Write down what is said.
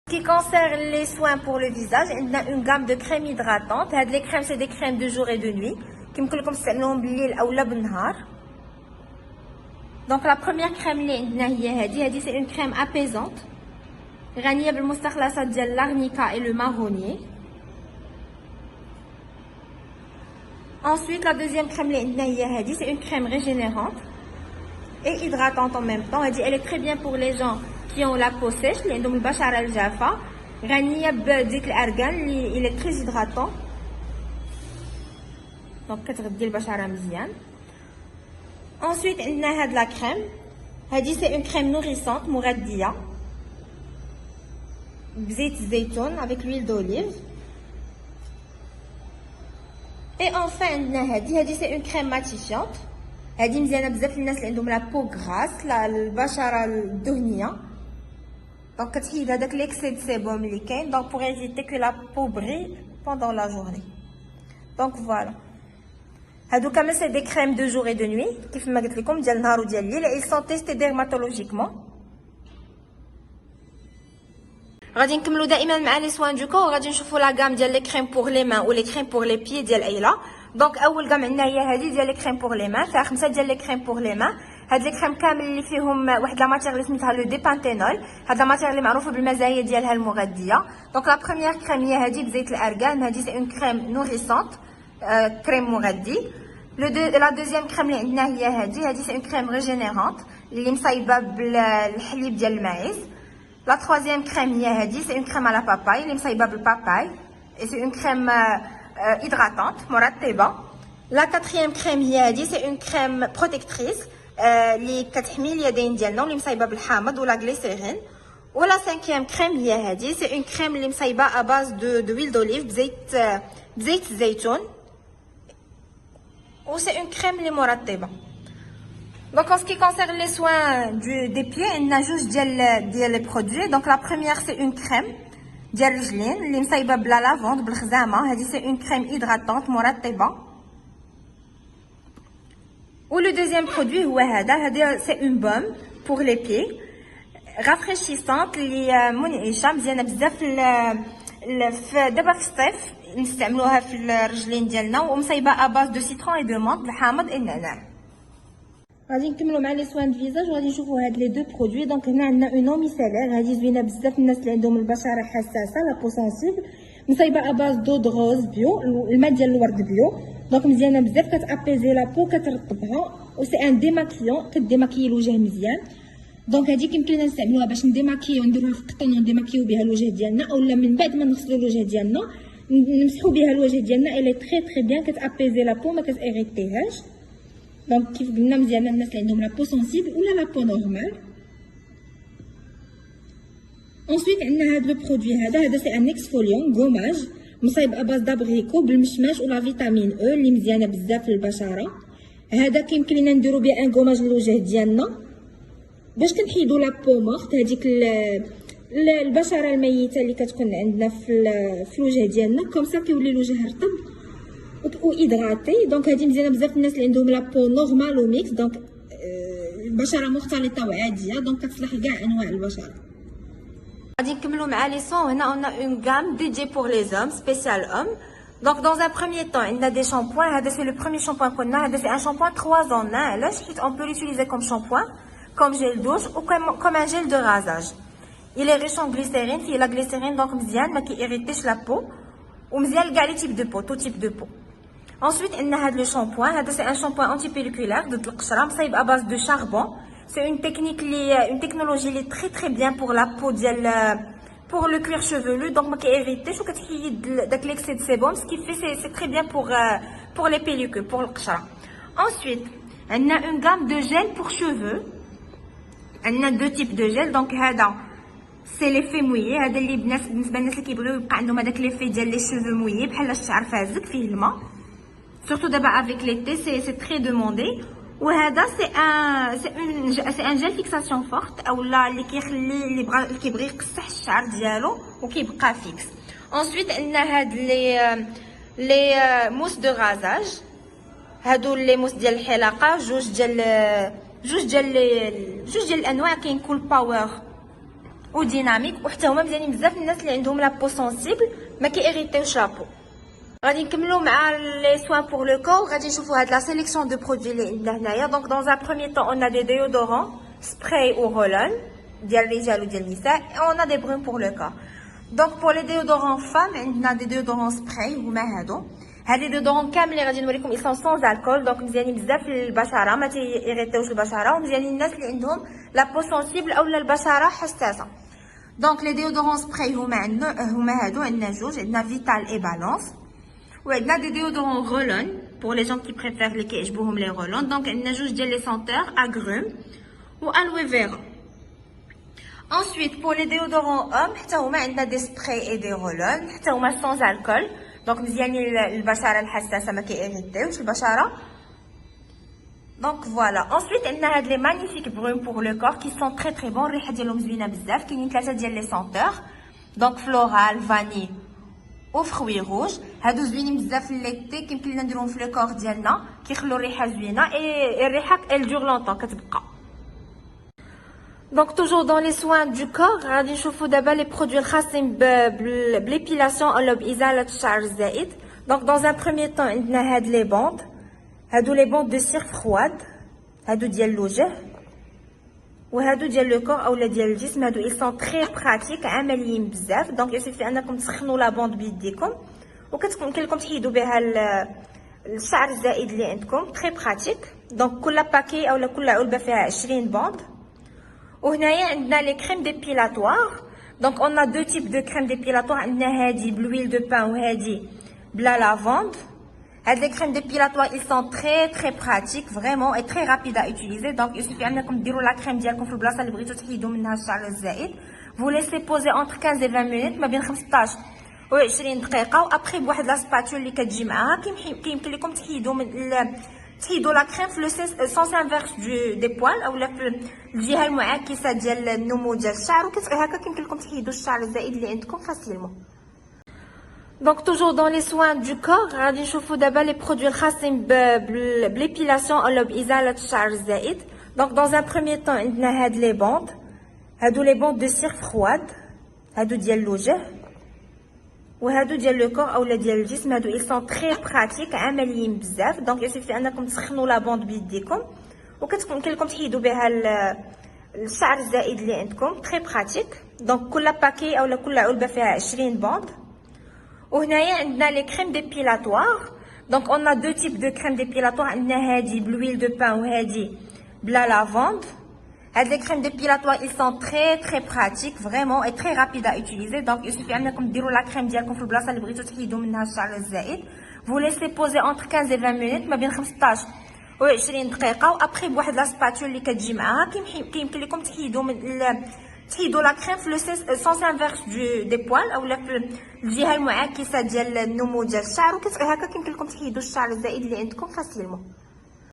En ce qui concerne les soins pour le visage, on a une gamme de crèmes hydratantes. Les crèmes, c'est des crèmes de jour et de nuit. Donc la première crème, c'est une crème apaisante. غنية بالمستخلصات ديال l'arnica et le marronnier. Ensuite, la deuxième crème, c'est une crème régénérante et hydratante en même temps. Elle est très bien pour les gens qui ont la peau sèche, les donc البشرة الجافة. غنية بديك الأرغان il est très hydratant. Donc كتغذي البشرة مزيان. Ensuite, on a la crème. C'est une crème nourrissante, مغذية. بزيت الزيتون avec l'huile d'olive. Et enfin, c'est une crème matifiante. هذه مزيانه بزاف للناس اللي عندهم لا بو غراس البشره الدهنيه. دونك كتحيد هذاك ليكسي دو سيبوم اللي كاين دونك pour éviter que la peau brille pendant la journée. Donc voilà. هادو كامل سي دي كريم دو جور اي دو نوي كيف ما قلت لكم ديال النهار وديال الليل. Ils sont testés dermatologiquement. غادي نكملوا دائما مع لي سوان دو كور. غادي نشوفوا لا غام ديال لي كريم بور لي مان ولي كريم بور لي بيي ديال ايلا. دونك اول غام عندنا هي هذه ديال لي كريم بور لي مان، فيها 5 ديال لي كريم بور لي مان. هاد لي كريم كامل اللي فيهم واحد لا ماتير اللي سميتها لو ديبانتينول. هاد لا ماتير اللي معروفه بالمزايا ديالها المغذيه. دونك لا بروميير كريم هي هذه بزيت الارغان. هذه سي اون كريم نوريسونت، كريم مغذي. لا دوزيام كريم اللي عندنا هي هذه سي اون كريم ريجينيرونت اللي مصايبه بالحليب ديال الماعز. La troisième crème, c'est une crème à la papaye, le papaye. Et c'est une crème hydratante, morateba. La quatrième crème, c'est une crème protectrice, les 4000 yadin dialno, le hamad ou la glycérine. Ou la cinquième crème, c'est une crème à base d'huile d'olive, bzeit zaytoun. Ou c'est une crème morateba. Donc en ce qui concerne les soins des pieds, on a juste des produits. Donc la première c'est une crème ديال الرجلين اللي مصايبه بلا لافوند بالخزامه. هذه c'est une crème hydratante مرطبه. Ou le deuxième produit هو هذا c'est une baume pour les pieds rafraîchissante اللي منعشه مزيانه بزاف دابا في الصيف نستعملوها في الرجلين ديالنا ومصايبه اباز دو سيترون اي دو مونت بالحامض النعناع. غادي نكملوا مع لي سوان دو فيزاج وغادي نشوفوا هاد لي دو برودوي. دونك هنا عندنا اون اون ميسيلير. هذه زوينه بزاف الناس اللي عندهم البشره حساسه لا بو سونسيبل. مصايبه اباز دو دغوز بيو، الماء ديال الورد بيو. دونك مزيانه بزاف كتابيزي لا بو كترطبها. و سي ان ديماكيون كديماكي الوجه مزيان. دونك هذه كيمكن لنا نستعملوها باش نديماكيو نديروها في القطن ونديماكيو بها الوجه ديالنا، اولا من بعد ما نغسلوا الوجه ديالنا نمسحوا بها الوجه ديالنا. الي تري بيان كتابيزي لا بو ما كتيغيتيهاش. دونك كيف قلنا مزيانه الناس اللي عندهم لا بو سونسيبل ولا لا بو نورمال. انسويت عندنا هاد لو برودوي هذا سي ان اكسفوليون غوماج مصايب اباز دابغيكو بالمشماش ولا فيتامين او اللي مزيانه بزاف للبشره. هذا كيمكن لينا نديرو بها ان غوماج للوجه ديالنا باش كنحيدو لا بو مورت، هذيك البشره الميته اللي كتكون عندنا في الوجه ديالنا. كوم سا كيولي الوجه رطب و هيدراتي. دونك هذه مزيانه بزاف الناس اللي عندهم لا بو نورمال و ميكس. دونك البشره مختلطه وعاديه دونك كتصلح لكاع انواع البشره. غادي نكملوا مع لي سون. هنا on a une gamme dédiée pour les hommes spécial hommes. Donc dans un premier temps on a des shampoings. هذا c'est le premier shampoing qu'on a. هذا c'est un shampoing 3 en 1. علاش؟ حيت on peut l'utiliser comme shampoing, comme gel douche ou comme un gel de rasage. Il est riche en glycérine. فيه la glycérine donc مزيان ما كيirriteش la peau ومزيان لكاع لي type de peau, tout type de peau. Ensuite, on a le shampoing. C'est un shampoing antipelliculaire de l'qshra, c'est à base de charbon. C'est une technologie qui est très très bien pour la peau pour le cuir chevelu. Donc, qui évite ce que l'excès de sébum. Ce qui fait c'est très bien pour les pellicules, pour l'qshra. Ensuite, on a une gamme de gel pour cheveux. On a deux types de gel. Donc, c'est l'effet mouillé. هذا اللي بالنسبه للناس اللي كيبغيو يبقى عندهم هذاك l'effet ديال لي شوفو مويي بحال الشعر فازك فيه الماء. Surtout d'abord avec l'été, c'est très demandé. Ou c'est un gel fixation forte ou là اللي كيبغي يقصح الشعر ديالو وكيبقى فيكس. Ensuite on a هاد les mousses de rasage. هادو لي موس ديال الحلاقه جوج ديال الانواع. كاين كول باور وديناميك، وحتى هما مزيانين بزاف الناس اللي عندهم لا بو سونسيبل ما كيغيطيوش لابو. غادي نكملوا مع لي سوان بور لو كور. غادي نشوفوا هاد لا سيليكسيون دو برودوي اللي عندنا هنايا. دونك دون ان بروميير طون اون ا دي ديودورون سبراي و رولون ديال الرجال وديال النساء، اون ا دي برون بور لو كور. دونك بور لي ديودورون فام عندنا دي ديودورون سبراي هما هادو. هاد لي ديودورون كاملين غادي نوريكم اي سون سون الكول، دونك مزيانين بزاف للبشره ما تيغيطيوش البشره، ومزيانين الناس اللي عندهم لا بو سونسيبل اولا البشره حساسه. دونك لي ديودورون سبراي هما هادو، عندنا جوج، عندنا فيتال اي بالانس، وعندنا دي ديودورون رولون بور لي جون كي بريفير اللي كيعجبوهم لي رولون. دونك عندنا جوج ديال لي سونتور اغروم و الوي فيرا. ensuite pour les déodorants hommes حتى هما عندنا دي سبراي اي دي رولون، حتى هما سونز الكول، دونك مزيانين البشره الحساسه ما كيغيطيوش البشره. دونك فوالا. ensuite عندنا هاد لي مانيفيك برون بور لو كور كي سون تري تري بون، الريحه ديالهم زوينه بزاف. كاينين ثلاثه ديال لي سونتور، دونك فلورال فاني و فروي روج. هادو زوينين بزاف ليتي، كيمكن لنا نديروهم في لو كور ديالنا، كيخلو الريحه زوينه اي الريحه ال دور لونطون كتبقى. دونك توجور دون لي سوان دو كور غادي نشوفوا دابا لي برودوي الخاصين بليبيلاسيون ولا بازاله الشعر الزائد. دونك دون ان بروميير طون عندنا هاد لي بوند، هادو لي بوند دو سير فرواد، هادو ديال الوجه وهادو ديال لو كور اولا ديال الجسم. هادو اي سون تري براتيك، عمليين بزاف. دونك يسيفي انكم تسخنوا لا بوند بيديكم وكتمكن لكم تحيدوا بها الشعر الزائد اللي عندكم، تري براتيك. دونك كل باكي اولا كل علبه فيها 20 بوند. وهنايا عندنا لي كريم ديبيلاتوار. دونك اون ا دو تيب دو كريم ديبيلاتوار، عندنا هادي بلويل دو بان وهادي بلا لافوند. هاد لي كريم ديبيلاتوار ils sont très très pratiques vraiment et très rapides à utiliser. donc il suffit انكم ديروا لا كريم ديالكم في البلاصه اللي بغيتو تحيدوا منها الشعر الزائد. vous laissez poser entre 15 et 20 minutes، ما بين 15 و 20 دقيقه. وابخي بواحد لا سباتول اللي كتجي معاها كيمكن لكم تحيدوا من تحيدوا لا كريم في لو سونس انفيرس دي بوال اولا في الجهه المعاكسه ديال النمو ديال الشعر، هكا كيمكن لكم تحيدوا الشعر الزائد اللي عندكم فاسيلمون. دونك توجور دون لي سوان دو كور غادي نشوفوا دابا لي برودوي الخاصين بليبيلاسيون ولا بازاله الشعر الزائد. دونك دون ان بروميير طون عندنا هاد لي بوند، هادو لي بوند دو سير فرواد، هادو ديال الوجه وهادو ديال لو كور اولا ديال الجسم. هادو اي سون تري براتيك، عمليين بزاف. دونك يسيفي انكم تسخنوا لا بوند بيديكم وكتمكن لكم تحيدوا بها الشعر الزائد اللي عندكم، تري براتيك. دونك كل باكي اولا كل علبه فيها 20 بوند. وهنايا عندنا لي كريم ديبيلاتوار. دونك اون ا دو تيب دو كريم ديبيلاتوار، عندنا هادي بلويل دو بان وهادي بلا لافوند. هاد لي كريم ديبيلاتوار ils sont très très pratiques vraiment et très rapides à utiliser. donc il suffit انكم ديروا لا كريم ديالكم في البلاصه اللي بغيتو تحيدوا منها الشعر الزائد. vous laissez poser entre 15 et 20 minutes، ما بين 15 و 20 دقيقه. وابخي بواحد لا سباتول اللي كتجي معاها كيمكن لكم تحيدوا من تحيدوا لا كريم في لو سونس انفيرس دي بوال اولا في الجهه المعاكسه ديال النمو ديال الشعر، هكا كيمكن لكم تحيدوا الشعر الزائد اللي عندكم فاسيلمون.